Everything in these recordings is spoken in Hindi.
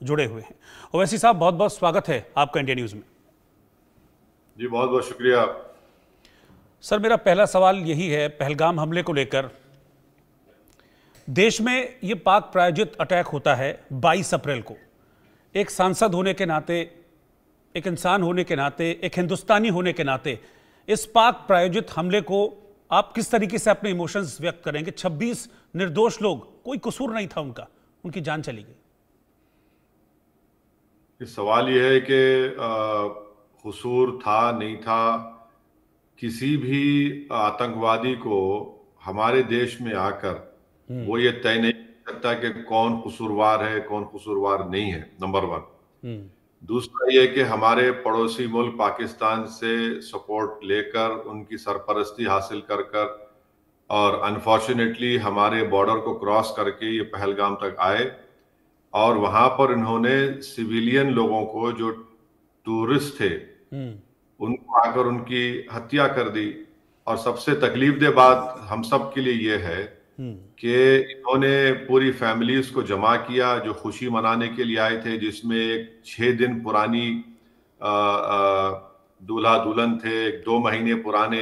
जुड़े हुए हैं। ओवैसी साहब, बहुत बहुत स्वागत है आपका इंडिया न्यूज़ में। जी बहुत बहुत शुक्रिया। सर, मेरा पहला सवाल यही है, पहलगाम हमले को लेकर देश में ये पाक प्रायोजित अटैक होता है 22 अप्रैल को। एक सांसद होने के नाते, एक इंसान होने के नाते, एक हिंदुस्तानी होने के नाते इस पाक प्रायोजित हमले को आप किस तरीके से अपने इमोशंस व्यक्त करेंगे? 26 निर्दोष लोग, कोई कसूर नहीं था उनका, उनकी जान चली गई। इस सवाल ये है कि कसूर था नहीं था, किसी भी आतंकवादी को हमारे देश में आकर वो ये तय नहीं कर सकता कि कौन कसूरवार है कौन कसूरवार नहीं है, नंबर 1। दूसरा ये कि हमारे पड़ोसी मुल्क पाकिस्तान से सपोर्ट लेकर उनकी सरपरस्ती हासिल कर कर और अनफॉर्चुनेटली हमारे बॉर्डर को क्रॉस करके ये पहलगाम तक आए और वहां पर इन्होंने सिविलियन लोगों को, जो टूरिस्ट थे, उनको आकर उनकी हत्या कर दी। और सबसे तकलीफदेह बात हम सब के लिए ये है कि इन्होंने पूरी फैमिलीज को जमा किया जो खुशी मनाने के लिए आए थे, जिसमें एक 6 दिन पुरानी दूल्हा दुल्हन थे, 2 महीने पुराने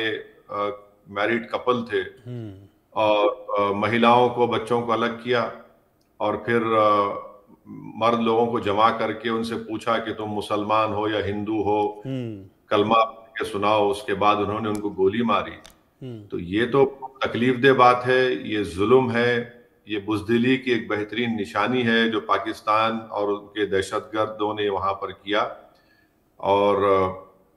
मैरिड कपल थे, और महिलाओं को, बच्चों को अलग किया और फिर मर्द लोगों को जमा करके उनसे पूछा कि तुम मुसलमान हो या हिंदू हो, कलमा के सुनाओ। उसके बाद उन्होंने उनको गोली मारी। तो ये तो तकलीफदेह बात है, ये जुल्म है, ये बुज़दिली की एक बेहतरीन निशानी है जो पाकिस्तान और उनके दहशतगर्दों ने वहां पर किया। और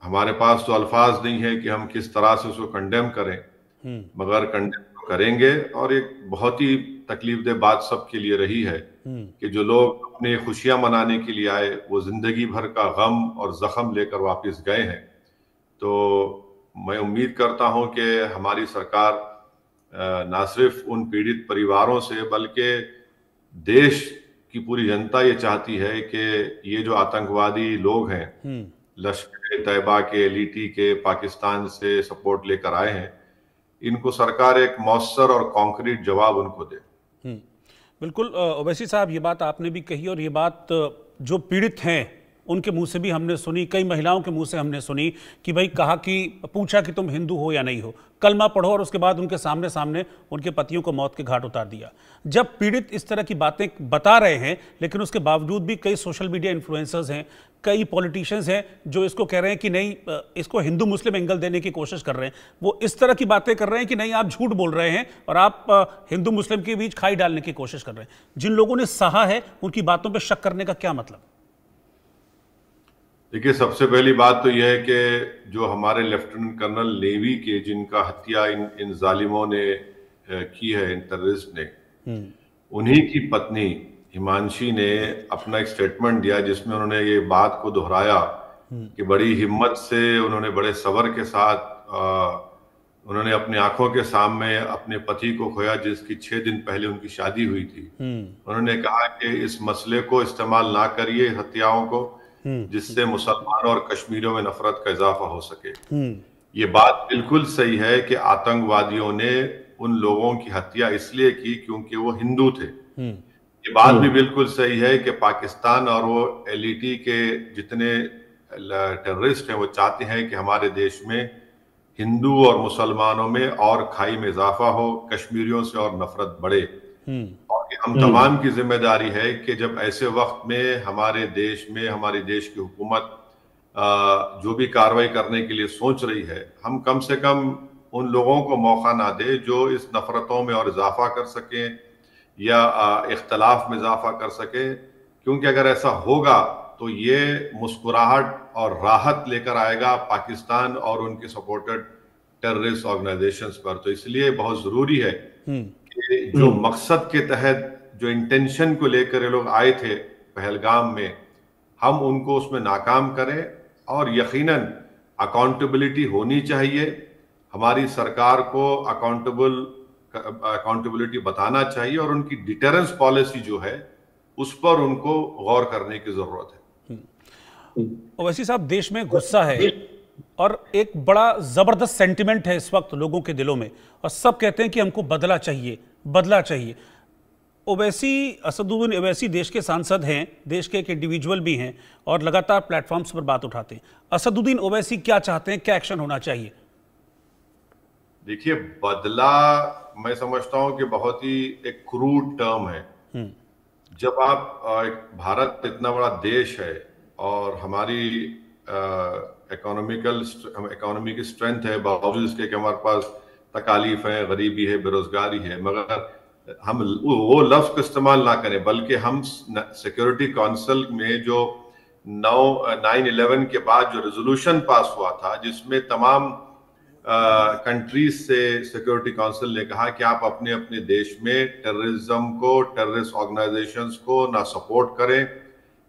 हमारे पास तो अल्फाज नहीं है कि हम किस तरह से उसको कंडेम करें, मगर कंडेम तो करेंगे। और एक बहुत ही तकलीफदेह बात सबके लिए रही है कि जो लोग अपने खुशियां मनाने के लिए आए वो जिंदगी भर का गम और जख्म लेकर वापस गए हैं। तो मैं उम्मीद करता हूं कि हमारी सरकार ना सिर्फ उन पीड़ित परिवारों से बल्कि देश की पूरी जनता ये चाहती है कि ये जो आतंकवादी लोग हैं, लश्कर तैयबा के, लीटी के, पाकिस्तान से सपोर्ट लेकर आए हैं, इनको सरकार एक मौसर और कॉन्क्रीट जवाब उनको दे। बिल्कुल ओवैसी साहब, ये बात आपने भी कही और ये बात जो पीड़ित हैं उनके मुंह से भी हमने सुनी, कई महिलाओं के मुंह से हमने सुनी कि भाई कहा कि पूछा कि तुम हिंदू हो या नहीं हो, कलमा पढ़ो, और उसके बाद उनके सामने सामने उनके पतियों को मौत के घाट उतार दिया। जब पीड़ित इस तरह की बातें बता रहे हैं, लेकिन उसके बावजूद भी कई सोशल मीडिया इन्फ्लुएंसर्स हैं, कई पॉलिटिशियंस हैं जो इसको कह रहे हैं कि नहीं, इसको हिंदू मुस्लिम एंगल देने की कोशिश कर रहे हैं। वो इस तरह की बातें कर रहे हैं कि नहीं, आप झूठ बोल रहे हैं और आप हिंदू मुस्लिम के बीच खाई डालने की कोशिश कर रहे हैं। जिन लोगों ने सहा है उनकी बातों पर शक करने का क्या मतलब? देखिए, सबसे पहली बात तो यह है कि जो हमारे लेफ्टिनेंट कर्नल नेवी के, जिनका हत्या इन जालिमों ने की है, इन टेररिस्ट ने, उन्हीं की पत्नी हिमांशी ने अपना एक स्टेटमेंट दिया जिसमें उन्होंने ये बात को दोहराया कि बड़ी हिम्मत से उन्होंने, बड़े सब्र के साथ उन्होंने अपनी आंखों के सामने अपने पति को खोया जिसकी 6 दिन पहले उनकी शादी हुई थी। उन्होंने कहा कि इस मसले को इस्तेमाल ना करिए, हत्याओं को, जिससे मुसलमानों और कश्मीरियों में नफरत का इजाफा हो सके। ये बात बिल्कुल सही है कि आतंकवादियों ने उन लोगों की हत्या इसलिए की क्योंकि वो हिंदू थे। ये बात भी बिल्कुल सही है कि पाकिस्तान और वो एलईटी के जितने टेररिस्ट हैं वो चाहते हैं कि हमारे देश में हिंदू और मुसलमानों में और खाई में इजाफा हो, कश्मीरियों से और नफरत बढ़े। और हम तमाम की जिम्मेदारी है कि जब ऐसे वक्त में हमारे देश में हमारी देश की हुकूमत जो भी कार्रवाई करने के लिए सोच रही है, हम कम से कम उन लोगों को मौका ना दे जो इस नफरतों में और इजाफा कर सकें या इख्तलाफ में इजाफा कर सके। क्योंकि अगर ऐसा होगा तो ये मुस्कुराहट और राहत लेकर आएगा पाकिस्तान और उनके सपोर्टेड टेररिस्ट ऑर्गेनाइजेशंस पर। तो इसलिए बहुत जरूरी है कि जो मकसद के तहत, जो इंटेंशन को लेकर ये लोग आए थे पहलगाम में, हम उनको उसमें नाकाम करें। और यकीनन अकाउंटेबिलिटी होनी चाहिए, हमारी सरकार को अकाउंटेबिलिटी बताना चाहिए और उनकी डिटरेंस पॉलिसी जो है उस पर उनको गौर करने की जरूरत है। ओवैसी साहब, देश में गुस्सा है और एक बड़ा जबरदस्त सेंटिमेंट है इस वक्त लोगों के दिलों में, और सब कहते हैं कि हमको बदला चाहिए, बदला चाहिए। ओवैसी, असदुद्दीन ओवैसी देश के सांसद हैं, देश के एक इंडिविजुअल भी हैं और लगातार प्लेटफॉर्म्स पर बात उठाते हैं। असदुद्दीन ओवैसी क्या चाहते हैं, क्या एक्शन होना चाहिए? देखिए, बदला मैं समझता हूं कि बहुत ही एक क्रूड टर्म है। जब आप भारत इतना बड़ा देश है और हमारी इकोनॉमी की स्ट्रेंथ है, बावजूद इसके कि हमारे पास तकालीफ है, गरीबी है, बेरोजगारी है, मगर हम वो लफ्ज का इस्तेमाल ना करें, बल्कि हम सिक्योरिटी काउंसिल में जो 9/11 के बाद जो रेजोल्यूशन पास हुआ था, जिसमें तमाम कंट्रीज से सिक्योरिटी काउंसिल ने कहा कि आप अपने अपने देश में टेररिज्म को, टेररिस्ट ऑर्गेनाइजेशंस को ना सपोर्ट करें,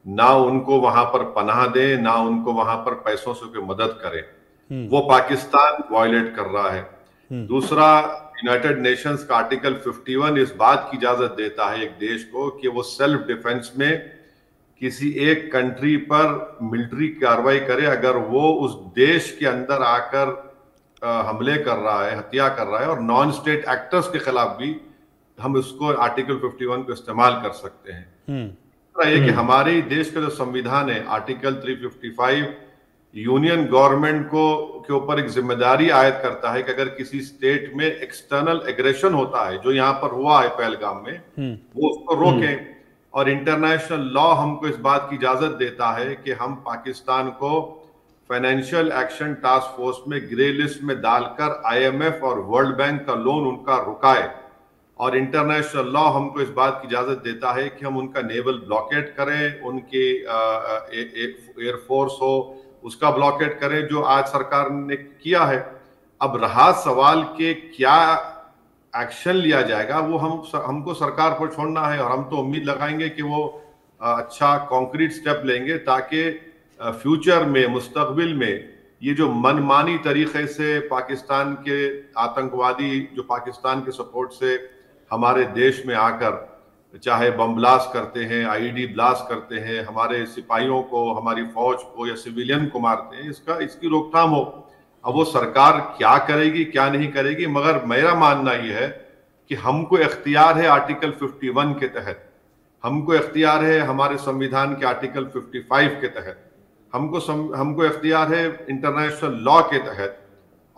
ना उनको वहां पर पनाह दें, ना उनको वहां पर पैसों से कोई मदद करें। वो पाकिस्तान वायलेट कर रहा है। दूसरा, यूनाइटेड नेशंस का आर्टिकल 51 इस बात की इजाजत देता है एक देश को कि वो सेल्फ डिफेंस में किसी एक कंट्री पर मिलिट्री कार्रवाई करे अगर वो उस देश के अंदर आकर हमले कर रहा है, हत्या कर रहा है, और नॉन स्टेट एक्टर्स के खिलाफ भी हम उसको आर्टिकल 51 को इस्तेमाल कर सकते हैं। ये कि हमारे देश का जो संविधान है, आर्टिकल 355 यूनियन गवर्नमेंट को के ऊपर एक जिम्मेदारी आयद करता है कि अगर किसी स्टेट में एक्सटर्नल एग्रेशन होता है, जो यहाँ पर हुआ है पहलगाम में, वो उसको रोकें। और इंटरनेशनल लॉ हमको इस बात की इजाजत देता है कि हम पाकिस्तान को फाइनेंशियल एक्शन टास्क फोर्स में ग्रे लिस्ट में डालकर IMF और वर्ल्ड बैंक का लोन उनका रुकाए। और इंटरनेशनल लॉ हमको इस बात की इजाजत देता है कि हम उनका नेवल ब्लॉकेट करें, उनके एयरफोर्स हो उसका ब्लॉकेट करें, जो आज सरकार ने किया है। अब रहा सवाल के क्या एक्शन लिया जाएगा, वो हमको सरकार पर छोड़ना है, और हम तो उम्मीद लगाएंगे कि वो अच्छा कॉन्क्रीट स्टेप लेंगे ताकि फ्यूचर में, मुस्तकबिल में ये जो मनमानी तरीके से पाकिस्तान के आतंकवादी जो पाकिस्तान के सपोर्ट से हमारे देश में आकर चाहे बम ब्लास्ट करते हैं, IED ब्लास्ट करते हैं, हमारे सिपाहियों को, हमारी फौज को या सिविलियन को मारते हैं, इसकी रोकथाम हो। अब वो सरकार क्या करेगी क्या नहीं करेगी, मगर मेरा मानना यह है कि हमको इख्तियार है आर्टिकल 51 के तहत, हमको इख्तियार है हमारे संविधान के आर्टिकल 55 के तहत, हमको इख्तियार है इंटरनेशनल लॉ के तहत,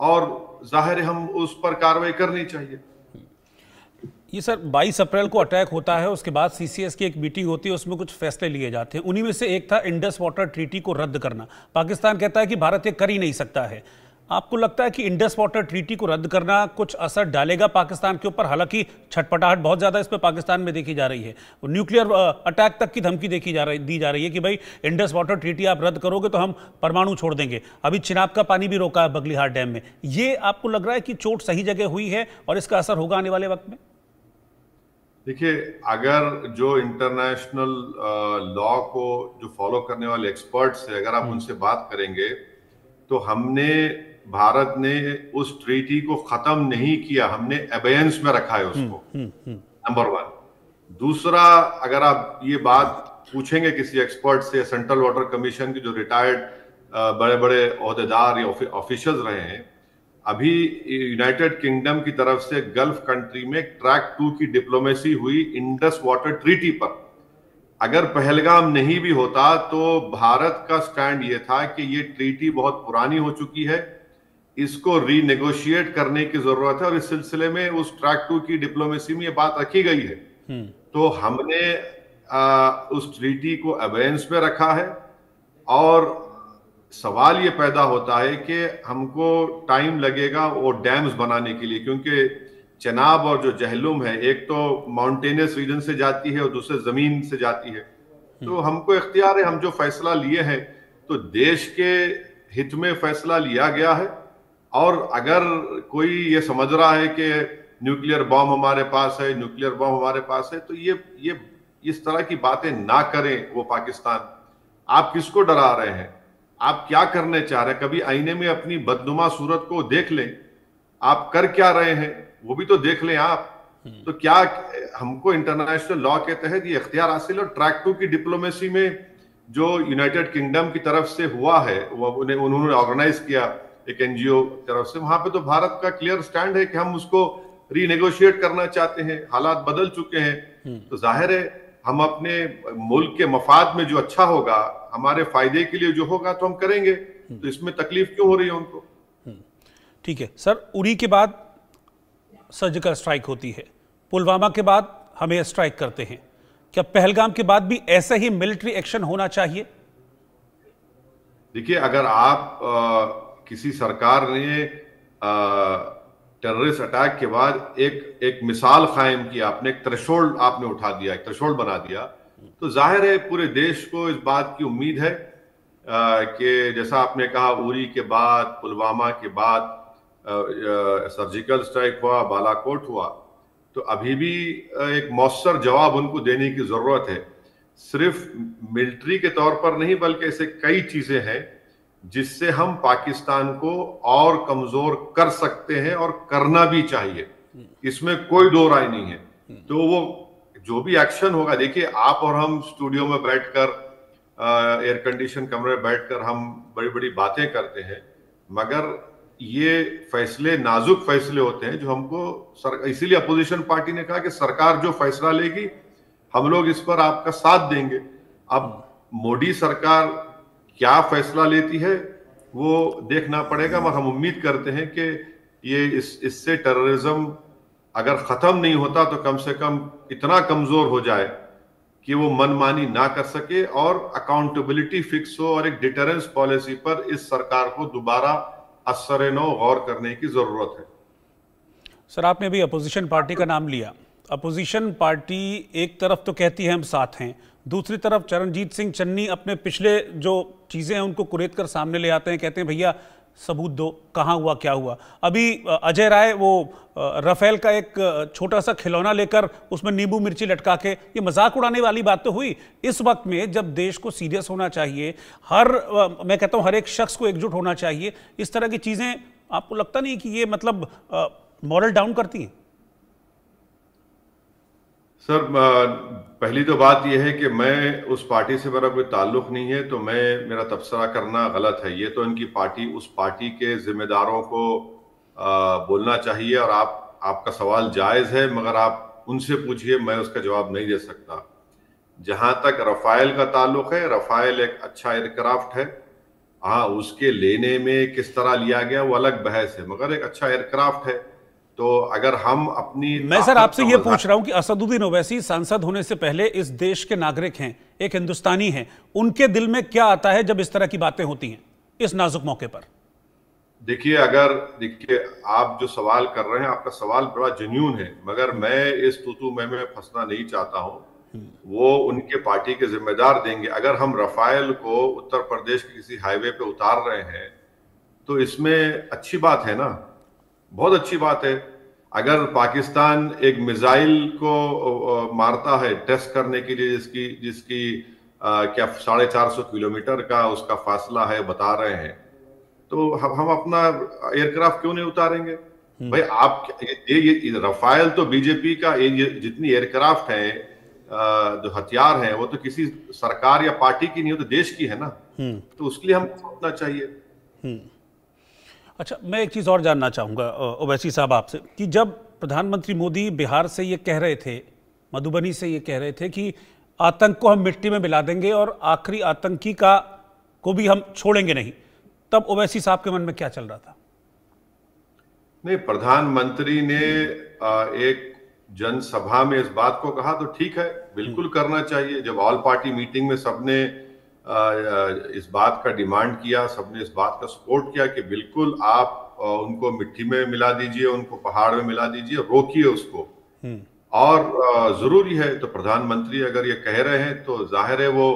और जाहिर है हम उस पर कार्रवाई करनी चाहिए। ये सर 22 अप्रैल को अटैक होता है, उसके बाद CCS की एक मीटिंग होती है, उसमें कुछ फैसले लिए जाते हैं। उन्हीं में से एक था इंडस वाटर ट्रीटी को रद्द करना। पाकिस्तान कहता है कि भारत ये कर ही नहीं सकता है। आपको लगता है कि इंडस वाटर ट्रीटी को रद्द करना कुछ असर डालेगा पाकिस्तान के ऊपर? हालांकि छटपटाहट बहुत ज्यादा इस पर पाकिस्तान में देखी जा रही है, न्यूक्लियर अटैक तक की धमकी दी जा रही है कि भाई इंडस वाटर ट्रीटी आप रद्द करोगे तो हम परमाणु छोड़ देंगे। अभी चिनाब का पानी भी रोका है बगलिहार डैम में। ये आपको लग रहा है कि चोट सही जगह हुई है और इसका असर होगा आने वाले वक्त में? देखिए, अगर जो इंटरनेशनल लॉ को जो फॉलो करने वाले एक्सपर्ट्स है, अगर आप उनसे बात करेंगे तो भारत ने उस ट्रीटी को खत्म नहीं किया, हमने अबेयंस में रखा है उसको, नंबर 1। दूसरा, अगर आप ये बात पूछेंगे किसी एक्सपर्ट से, सेंट्रल वाटर कमीशन के जो रिटायर्ड बड़े बड़े ओहदेदार या ऑफिशियल्स रहे हैं, अभी यूनाइटेड किंगडम की तरफ से गल्फ कंट्री में ट्रैक 2 की डिप्लोमेसी हुई इंडस वाटर ट्रीटी पर। अगर पहलगाम नहीं भी होता तो भारत का स्टैंड ये था कि ये ट्रीटी बहुत पुरानी हो चुकी है, इसको रीनेगोशिएट करने की जरूरत है, और इस सिलसिले में उस ट्रैक 2 की डिप्लोमेसी में ये बात रखी गई है। तो हमने उस ट्रीटी को अबेयंस में रखा है, और सवाल ये पैदा होता है कि हमको टाइम लगेगा वो डैम्स बनाने के लिए, क्योंकि चनाब और जो जहलुम है, एक तो माउंटेनियस रीजन से जाती है और दूसरे जमीन से जाती है। तो हमको इख्तियार है, हम जो फैसला लिए हैं तो देश के हित में फैसला लिया गया है। और अगर कोई ये समझ रहा है कि न्यूक्लियर बॉम्ब हमारे पास है, न्यूक्लियर बॉम्ब हमारे पास है, तो ये इस तरह की बातें ना करें वो पाकिस्तान। आप किसको डरा रहे हैं? आप क्या करने चाह रहे हैं? कभी आईने में अपनी बदनुमा सूरत को देख लें, आप कर क्या रहे हैं वो भी तो देख लें आप। तो क्या हमको इंटरनेशनल लॉ के तहत ये इख्तियार हासिल है? और ट्रैक 2 की डिप्लोमेसी में जो यूनाइटेड किंगडम की तरफ से हुआ है, वो उन्होंने ऑर्गेनाइज किया एक NGO तरफ से, वहां पे तो भारत का क्लियर स्टैंड है कि हम उसको रीनेगोशिएट करना चाहते हैं। हालात बदल चुके हैं, तो जाहिर है हम अपने मुल्क के मफाद में जो अच्छा होगा, हमारे फायदे के लिए जो होगा तो हम करेंगे। तो इसमें तकलीफ क्यों हो रही है उनको? ठीक है सर, उरी के बाद सर्जिकल स्ट्राइक होती है, पुलवामा के बाद हम एयर स्ट्राइक करते हैं, क्या पहलगाम के बाद भी ऐसा ही मिलिट्री एक्शन होना चाहिए? देखिए, अगर आप किसी सरकार ने टेररिस्ट अटैक के बाद एक मिसाल कायम किया, आपने एक थ्रेशोल्ड आपने उठा दिया, एक थ्रेशोल्ड बना दिया, तो जाहिर है पूरे देश को इस बात की उम्मीद है कि जैसा आपने कहा, उरी के बाद, पुलवामा के बाद सर्जिकल स्ट्राइक हुआ, बालाकोट हुआ, तो अभी भी एक मौसर जवाब उनको देने की जरूरत है। सिर्फ मिलिट्री के तौर पर नहीं, बल्कि ऐसे कई चीजें हैं जिससे हम पाकिस्तान को और कमजोर कर सकते हैं और करना भी चाहिए, इसमें कोई दो राय नहीं है। तो वो जो भी एक्शन होगा, देखिए आप और हम स्टूडियो में बैठकर, एयर कंडीशन कमरे में बैठकर हम बड़ी बड़ी बातें करते हैं, मगर ये फैसले नाजुक फैसले होते हैं जो हमको इसीलिए अपोजिशन पार्टी ने कहा कि सरकार जो फैसला लेगी हम लोग इस पर आपका साथ देंगे। अब मोदी सरकार क्या फैसला लेती है वो देखना पड़ेगा, मगर हम उम्मीद करते हैं कि ये इससे टेररिज्म अगर खत्म नहीं होता तो कम से कम इतना कमजोर हो जाए कि वो मनमानी ना कर सके और अकाउंटेबिलिटी फिक्स हो, और एक डिटरेंस पॉलिसी पर इस सरकार को दोबारा असर नौ गौर करने की जरूरत है। सर, आपने अभी अपोजिशन पार्टी का नाम लिया। अपोजिशन पार्टी एक तरफ तो कहती है हम साथ हैं, दूसरी तरफ चरणजीत सिंह चन्नी अपने पिछले जो चीजें हैं उनको कुरेद कर सामने ले आते हैं, कहते हैं भैया सबूत दो, कहाँ हुआ क्या हुआ। अभी अजय राय वो राफेल का एक छोटा सा खिलौना लेकर उसमें नींबू मिर्ची लटका के, ये मजाक उड़ाने वाली बात तो हुई। इस वक्त में जब देश को सीरियस होना चाहिए, मैं कहता हूं हर एक शख्स को एकजुट होना चाहिए, इस तरह की चीजें आपको लगता नहीं कि ये मतलब मॉरल डाउन करती हैं? सर, पहली तो बात यह है कि मैं उस पार्टी से मेरा कोई ताल्लुक नहीं है, तो मेरा तबसरा करना गलत है। ये तो इनकी पार्टी, उस पार्टी के जिम्मेदारों को बोलना चाहिए, और आपका सवाल जायज है, मगर आप उनसे पूछिए, मैं उसका जवाब नहीं दे सकता। जहां तक रफाइल का ताल्लुक है, रफाइल एक अच्छा एयरक्राफ्ट है। हाँ, उसके लेने में किस तरह लिया गया वो अलग बहस है, मगर एक अच्छा एयरक्राफ्ट है। तो अगर हम अपनी, मैं सर आपसे ये पूछ रहा हूं कि असदुद्दीन ओवैसी सांसद होने से पहले इस देश के नागरिक हैं, एक हिंदुस्तानी हैं, उनके दिल में क्या आता है जब इस तरह की बातें होती हैं इस नाजुक मौके पर? देखिए, आप जो सवाल कर रहे हैं, आपका सवाल बड़ा जेन्युइन है, मगर मैं इस तूतू में फंसना नहीं चाहता हूं। वो उनके पार्टी के जिम्मेदार देंगे। अगर हम रफाइल को उत्तर प्रदेश के किसी हाईवे पे उतार रहे हैं तो इसमें अच्छी बात है ना, बहुत अच्छी बात है। अगर पाकिस्तान एक मिसाइल को मारता है टेस्ट करने के लिए, जिसकी क्या 450 किलोमीटर का उसका फासला है, बता रहे हैं, तो हम अपना एयरक्राफ्ट क्यों नहीं उतारेंगे भाई? आप ये रफाइल तो बीजेपी का, ये जितनी एयरक्राफ्ट है, जो हथियार हैं, वो तो किसी सरकार या पार्टी की नहीं, हो तो देश की है ना। तो उसके लिए हम सोचना चाहिए। अच्छा, मैं एक चीज़ और जानना चाहूँगा ओवैसी साहब आपसे, कि जब प्रधानमंत्री मोदी बिहार से ये कह रहे थे, मधुबनी से ये कह रहे थे कि आतंक को हम मिट्टी में मिला देंगे और आखिरी आतंकी को भी हम छोड़ेंगे नहीं, तब ओवैसी साहब के मन में क्या चल रहा था? नहीं, प्रधानमंत्री ने एक जनसभा में इस बात को कहा तो ठीक है, बिल्कुल करना चाहिए। जब ऑल पार्टी मीटिंग में सबने इस बात का डिमांड किया, सबने इस बात का सपोर्ट किया कि बिल्कुल आप उनको मिट्टी में मिला दीजिए, उनको पहाड़ में मिला दीजिए, रोकिए उसको, और जरूरी है। तो प्रधानमंत्री अगर ये कह रहे हैं तो जाहिर है वो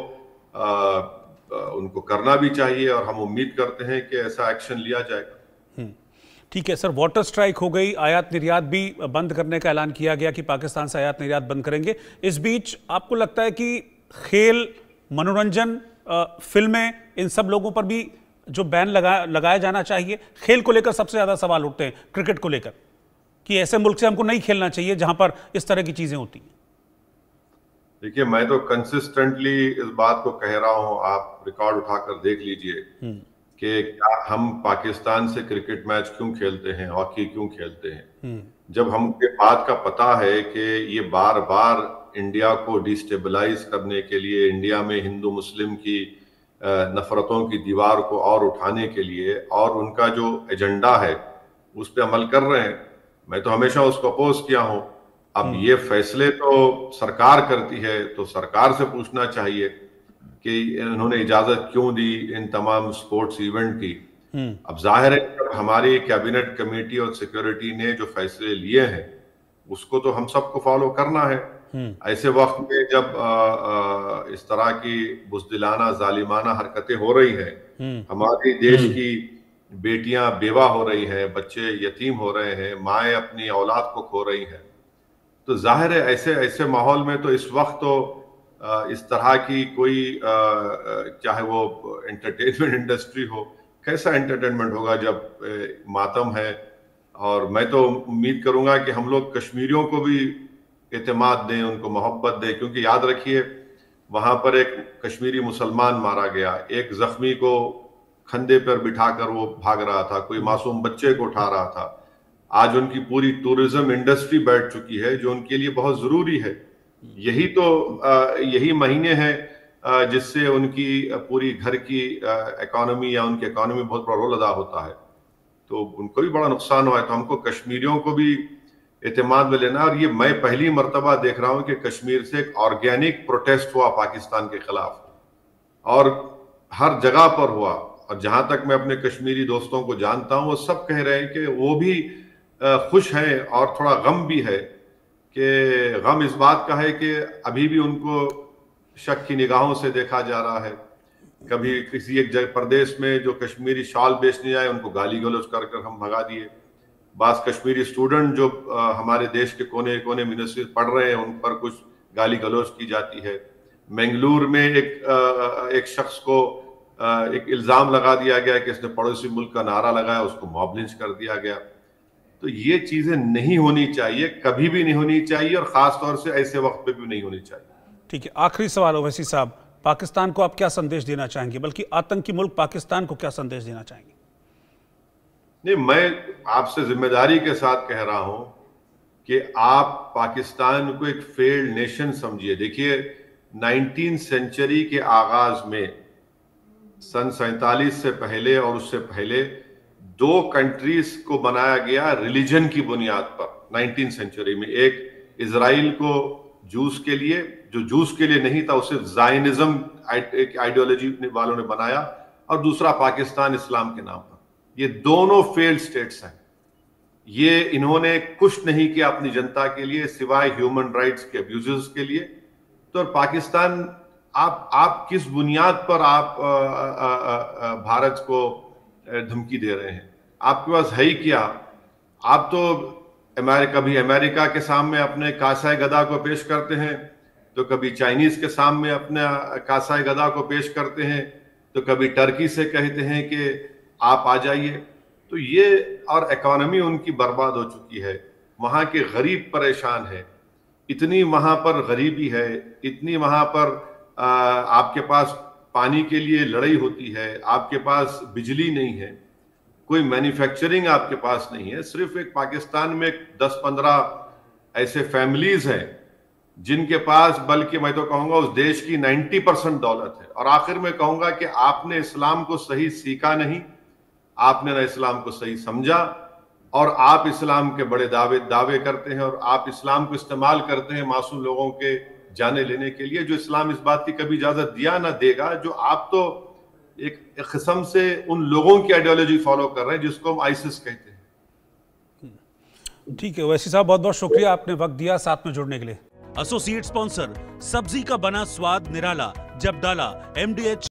उनको करना भी चाहिए, और हम उम्मीद करते हैं कि ऐसा एक्शन लिया जाएगा। ठीक है सर, वाटर स्ट्राइक हो गई, आयात निर्यात भी बंद करने का ऐलान किया गया कि पाकिस्तान से आयात निर्यात बंद करेंगे। इस बीच आपको लगता है कि खेल, मनोरंजन, फिल्में, इन सब लोगों पर भी जो बैन लगाया जाना चाहिए? खेल को लेकर सबसे ज्यादा सवाल उठते हैं, क्रिकेट को लेकर, कि ऐसे मुल्क से हमको नहीं खेलना चाहिए जहां पर इस तरह की चीजें होती हैं। देखिए, मैं तो कंसिस्टेंटली इस बात को कह रहा हूं, आप रिकॉर्ड उठाकर देख लीजिए कि क्या हम पाकिस्तान से क्रिकेट मैच क्यों खेलते हैं, हॉकी क्यों खेलते हैं, जब हमको बात का पता है कि ये बार बार इंडिया को डिस्टेबलाइज करने के लिए, इंडिया में हिंदू मुस्लिम की नफरतों की दीवार को और उठाने के लिए, और उनका जो एजेंडा है उस पर अमल कर रहे हैं। मैं तो हमेशा उसको अपोज किया हूं। अब ये फैसले तो सरकार करती है, तो सरकार से पूछना चाहिए कि उन्होंने इजाजत क्यों दी इन तमाम स्पोर्ट्स इवेंट की। अब जाहिर है जब हमारी कैबिनेट कमेटी और सिक्योरिटी ने जो फैसले लिए हैं उसको तो हम सबको फॉलो करना है। ऐसे वक्त में जब इस तरह की बुज़दिलाना जालिमाना हरकतें हो रही हैं, हमारे देश की बेटियां बेवा हो रही हैं, बच्चे यतीम हो रहे हैं, माएँ अपनी औलाद को खो रही हैं, तो जाहिर है ऐसे माहौल में तो इस वक्त तो इस तरह की कोई चाहे वो एंटरटेनमेंट इंडस्ट्री हो, कैसा एंटरटेनमेंट होगा जब मातम है। और मैं तो उम्मीद करूंगा कि हम लोग कश्मीरियों को भी एतमाद दें, उनको मोहब्बत दें, क्योंकि याद रखिए वहां पर एक कश्मीरी मुसलमान मारा गया, एक जख्मी को खंदे पर बिठाकर वो भाग रहा था, कोई मासूम बच्चे को उठा रहा था। आज उनकी पूरी टूरिज्म इंडस्ट्री बैठ चुकी है जो उनके लिए बहुत जरूरी है। यही महीने हैं जिससे उनकी पूरी घर की इकोनॉमी या उनकी इकोनॉमी बहुत बड़ा रोल अदा होता है, तो उनको भी बड़ा नुकसान हुआ है। तो हमको कश्मीरियों को भी एतमाद में लेना। और ये मैं पहली मर्तबा देख रहा हूं कि कश्मीर से एक ऑर्गेनिक प्रोटेस्ट हुआ पाकिस्तान के खिलाफ, और हर जगह पर हुआ। और जहां तक मैं अपने कश्मीरी दोस्तों को जानता हूं वो सब कह रहे हैं कि वो भी खुश हैं, और थोड़ा गम भी है कि गम इस बात का है कि अभी भी उनको शक की निगाहों से देखा जा रहा है। कभी किसी एक प्रदेश में जो कश्मीरी शॉल बेचने जाए उनको गाली गलौज कर कर हम भगा दिए। बास कश्मीरी स्टूडेंट जो हमारे देश के कोने कोने यूनिवर्सिटी पढ़ रहे हैं उन पर कुछ गाली गलौज की जाती है। मंगलूर में एक शख्स को एक इल्जाम लगा दिया गया कि इसने पड़ोसी मुल्क का नारा लगाया, उसको मॉब लिंच कर दिया गया। तो ये चीजें नहीं होनी चाहिए, कभी भी नहीं होनी चाहिए, और खास तौर से ऐसे वक्त पे भी नहीं होनी चाहिए। ठीक है, आखिरी सवाल ओवैसी साहब, पाकिस्तान को आप क्या संदेश देना चाहेंगे, बल्कि आतंकी मुल्क पाकिस्तान को क्या संदेश देना चाहेंगे? नहीं, मैं आपसे जिम्मेदारी के साथ कह रहा हूं कि आप पाकिस्तान को एक फेल्ड नेशन समझिए। देखिए 19वीं सेंचुरी के आगाज में सन 47 से पहले और उससे पहले 2 कंट्रीज को बनाया गया रिलीजन की बुनियाद पर 19वीं सेंचुरी में। एक इजराइल को जूस के लिए, जो जूस के लिए नहीं था, उसे जायनिज्म आइडियोलॉजी वालों ने बनाया, और दूसरा पाकिस्तान इस्लाम के नाम पर। ये दोनों फेल्ड स्टेट्स हैं। ये इन्होंने कुछ नहीं किया अपनी जनता के लिए सिवाय ह्यूमन राइट्स के अब्यूजेस के लिए। तो पाकिस्तान आप किस बुनियाद पर आप भारत को धमकी दे रहे हैं? आपके पास है ही क्या? आप तो कभी अमेरिका के सामने अपने कासाई गदा को पेश करते हैं, तो कभी चाइनीज के सामने अपने कासाई गदा को पेश करते हैं, तो कभी टर्की से कहते हैं कि आप आ जाइए। तो ये, और इकोनॉमी उनकी बर्बाद हो चुकी है, वहां के गरीब परेशान है, इतनी वहां पर गरीबी है, इतनी वहां पर आपके पास पानी के लिए लड़ाई होती है, आपके पास बिजली नहीं है, कोई मैन्युफैक्चरिंग आपके पास नहीं है। सिर्फ एक पाकिस्तान में 10-15 ऐसे फैमिलीज हैं जिनके पास, बल्कि मैं तो कहूंगा उस देश की 90% दौलत है। और आखिर में कहूंगा कि आपने इस्लाम को सही सीखा नहीं, आपने ना इस्लाम को सही समझा, और आप इस्लाम के बड़े दावे करते हैं, और आप इस्लाम को इस्तेमाल करते हैं मासूम लोगों के जाने लेने के लिए, जो इस्लाम इस बात की कभी इजाजत दिया ना देगा। जो आप तो एक किस्म से उन लोगों की आइडियोलॉजी फॉलो कर रहे हैं जिसको हम आइसिस कहते हैं। ठीक है ओवैसी साहब, बहुत बहुत शुक्रिया, आपने वक्त दिया साथ में जुड़ने के लिए। एसोसिएट स्पॉन्सर, सब्जी का बना स्वाद निराला, जब डाला MDH